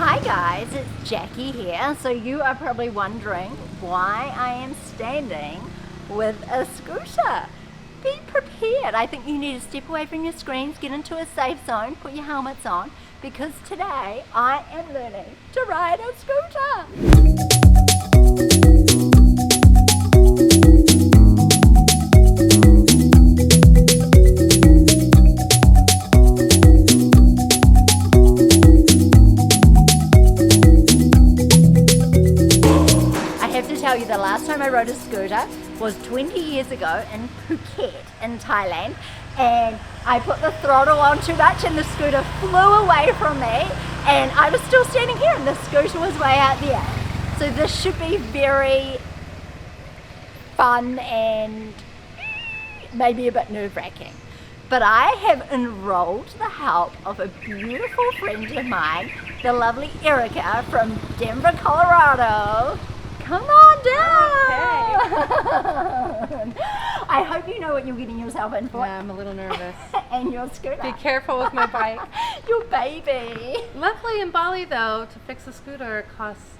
Hi guys, it's Jackie here. So you are probably wondering why I am standing with a scooter. Be prepared. I think you need to step away from your screens, get into a safe zone, put your helmets on, because today I am learning to ride a scooter. Tell you the last time I rode a scooter was 20 years ago in Phuket in Thailand, and I put the throttle on too much and the scooter flew away from me, and I was still standing here and the scooter was way out there. So this should be very fun and maybe a bit nerve-wracking. But I have enrolled the help of a beautiful friend of mine, the lovely Erica from Denver, Colorado. Come on down! Okay. I hope you know what you're getting yourself in for. Yeah, I'm a little nervous. And your scooter. Be careful with my bike. Your baby. Luckily in Bali though, to fix a scooter costs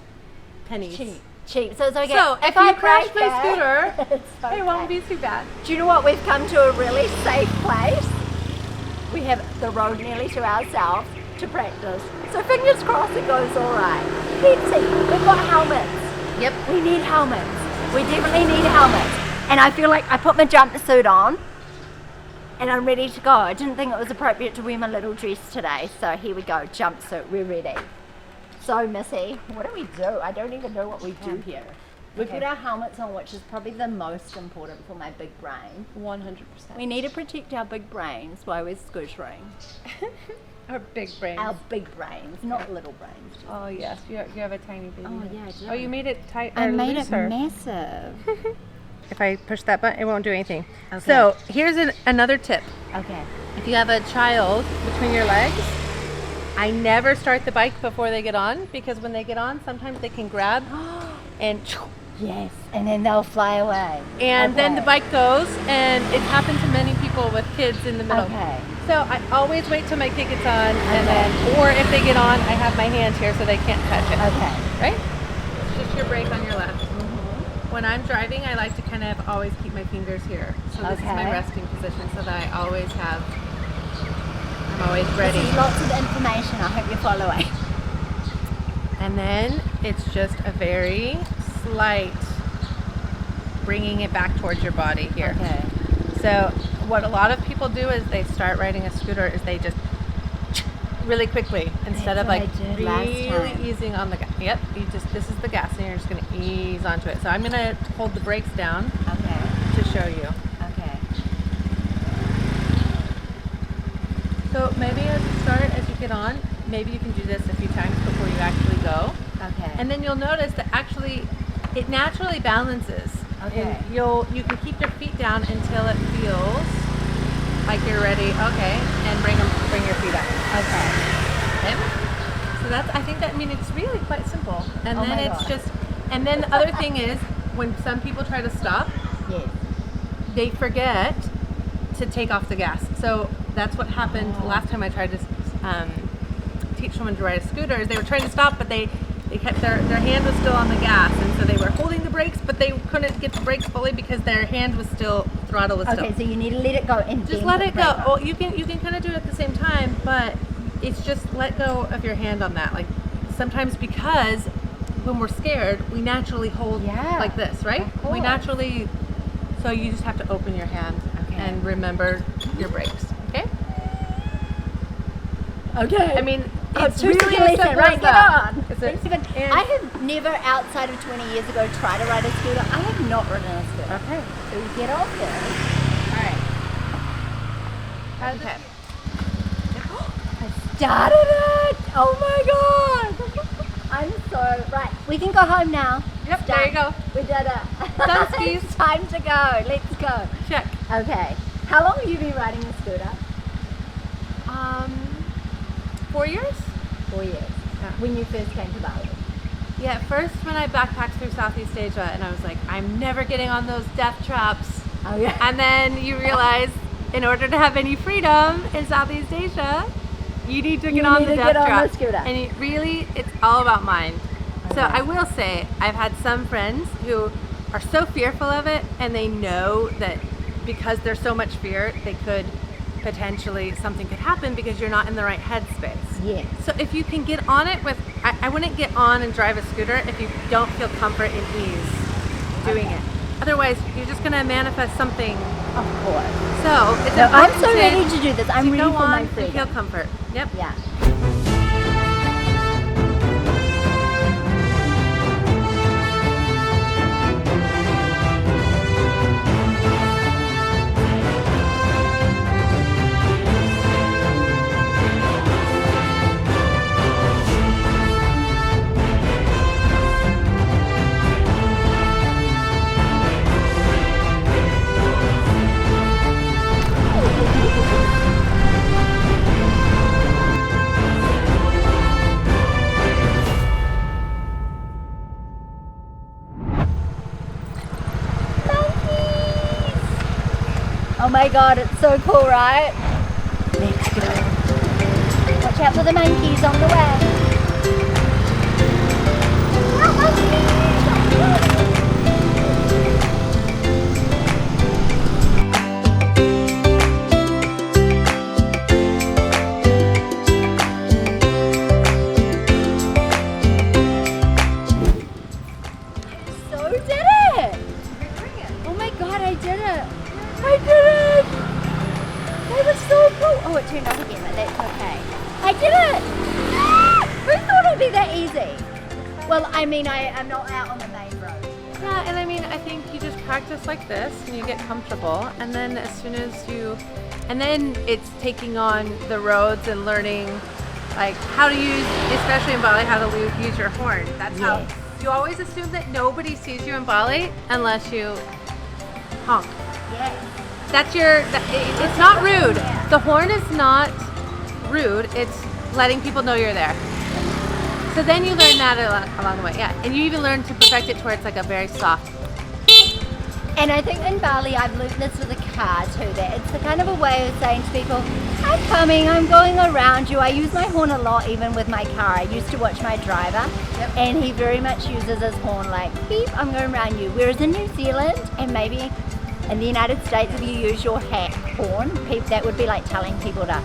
pennies. Cheap. So it's okay. So if I you crash break my scooter, it's okay. It won't be too bad. Do you know what? We've come to a really safe place. We have the road nearly to ourselves to practice. So fingers crossed it goes all right. Let's see. We've got helmets. Yep. We need helmets. We definitely need helmets. And I feel like I put my jumpsuit on and I'm ready to go. I didn't think it was appropriate to wear my little dress today. So here we go, jumpsuit, we're ready. So Missy, what do we do? I don't even know what we do here. We put our helmets on, which is probably the most important for my big brain. 100%. We need to protect our big brains while we're scootering. Our big brains. Our big brains, not little brains. Oh yes, you have a tiny baby. Oh yeah, I do. Oh, you made it tight. I made looser. it massive. If I push that button, it won't do anything. Okay. So here's another tip. Okay. If you have a child between your legs, I never start the bike before they get on, because when they get on, sometimes they can grab and Yes, and then they'll fly away. and then the bike goes, and it happened to many people with kids in the middle. Okay. So I always wait till my kid gets on, and then, or if they get on, I have my hands here so they can't touch it. Okay. Right? It's just your brake on your left. When I'm driving, I like to kind of always keep my fingers here. So this is my resting position, so that I'm always ready. This is lots of information. I hope you're following. And then it's just a very slight bringing it back towards your body here. Okay. So what a lot of people do is they start riding a scooter is they just really quickly instead of like really easing on the gas. Yep, this is the gas and you're just going to ease onto it. So I'm going to hold the brakes down to show you. Okay. So maybe as you get on, maybe you can do this a few times before you actually go. Okay. And then you'll notice that actually it naturally balances. Okay. And you can keep your feet down until it feels like you're ready. Okay. And bring your feet up. Okay. So it's really quite simple. And then it's just, and then the other thing is when some people try to stop, Yes. they forget to take off the gas. So that's what happened last time I tried to teach someone to ride a scooter. Is they were trying to stop, but they kept their hand was still on the gas, and so they were holding the brakes, but they couldn't get the brakes fully because their hand was still, throttle was still. Okay, so you need to let it go and just then let put it the go. brake on. Well, you can kind of do it at the same time, but it's just let go of your hand on that. Like sometimes because when we're scared, we naturally hold like this, right? Of course. We naturally. So you just have to open your hand and remember your brakes. Okay. Okay. I mean, It's really really as simple right, as get that. on. And- I have never, outside of 20 years ago, tried to ride a scooter. I have not ridden a scooter. Okay. So you get off there. All right. Okay. I started it! Oh my god! I'm so, right, we can go home now. Yep, Done. there you go. We did it. Done, skis. It's time to go. Let's go. Check. Okay. How long have you been riding a scooter? 4 years? 4 years. Yeah. When you first came to Bali. Yeah, first when I backpacked through Southeast Asia and I was like, I'm never getting on those death traps. Oh yeah. And then you realize in order to have any freedom in Southeast Asia, You need to You get on need the to death get on trap. the scooter. And it's all about mind. So Okay. I will say, I've had some friends who are so fearful of it, and they know that because there's so much fear, they could potentially, something could happen because you're not in the right headspace. Yes. So if you can get on it with, I wouldn't get on and drive a scooter if you don't feel comfort and ease doing Okay. it. Otherwise, you're just going to manifest something. Of course. So it's So I'm important so ready to do this. I'm to ready go for my on and feel freedom. comfort. Yep. Yeah. Oh my god, it's so cool, right? Let's go. Watch out for the monkeys on the way. Ah, monkeys! So did it! Oh my god, I did it! I did it! That was so cool! Oh, it turned off again, but that's okay. I did it! Ah! Who thought it'd be that easy? Well, I mean, I'm not out on the main road. Yeah, and I mean, I think you just practice like this and you get comfortable, and then as soon as and then it's taking on the roads and learning like how to use, especially in Bali, how to use your horn. That's how Yes. you always assume that nobody sees you in Bali unless you honk. Yes. It's not rude. The horn is not rude. It's letting people know you're there. So then you learn that along the way, yeah. And you even learn to perfect it to where it's like a very soft. And I think in Bali, I've learned this with a car too, that it's the kind of a way of saying to people, I'm coming, I'm going around you. I use my horn a lot even with my car. I used to watch my driver, Yep. and he very much uses his horn like, beep, I'm going around you. Whereas in New Zealand, and maybe in the United States, if you use your horn, that would be like telling people to,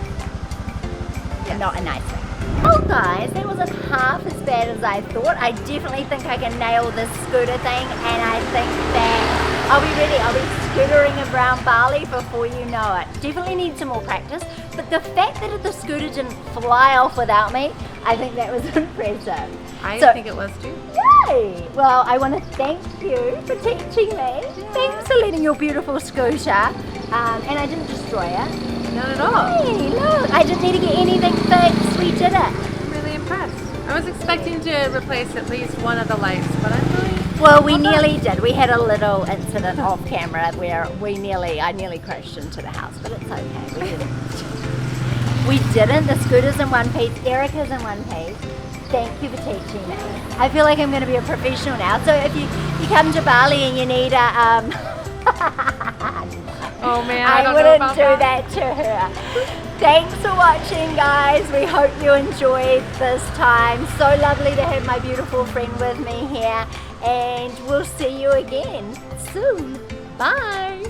not a nice thing. Oh guys, that wasn't half as bad as I thought. I definitely think I can nail this scooter thing, and I think that I'll be ready. I'll be scootering around Bali before you know it. Definitely need some more practice, but the fact that the scooter didn't fly off without me, I think that was impressive. I So- think it was too. Yay! Well, I want to thank you for teaching me. Thanks for letting your beautiful scooter, and I didn't destroy it. Not at all. Hey, look, I didn't need to get anything fixed. We did it. I'm really impressed. I was expecting to replace at least one of the lights, but I'm really... Well, we nearly did. We had a little incident off camera where I nearly crashed into the house, but it's okay. We didn't. We didn't. The scooter's in one piece. Erica's in one piece. Thank you for teaching me. I feel like I'm going to be a professional now. So if you come to Bali and you need a Oh man, I don't wouldn't know about do that to her. Thanks for watching, guys. We hope you enjoyed this time. So lovely to have my beautiful friend with me here, and we'll see you again soon. Bye.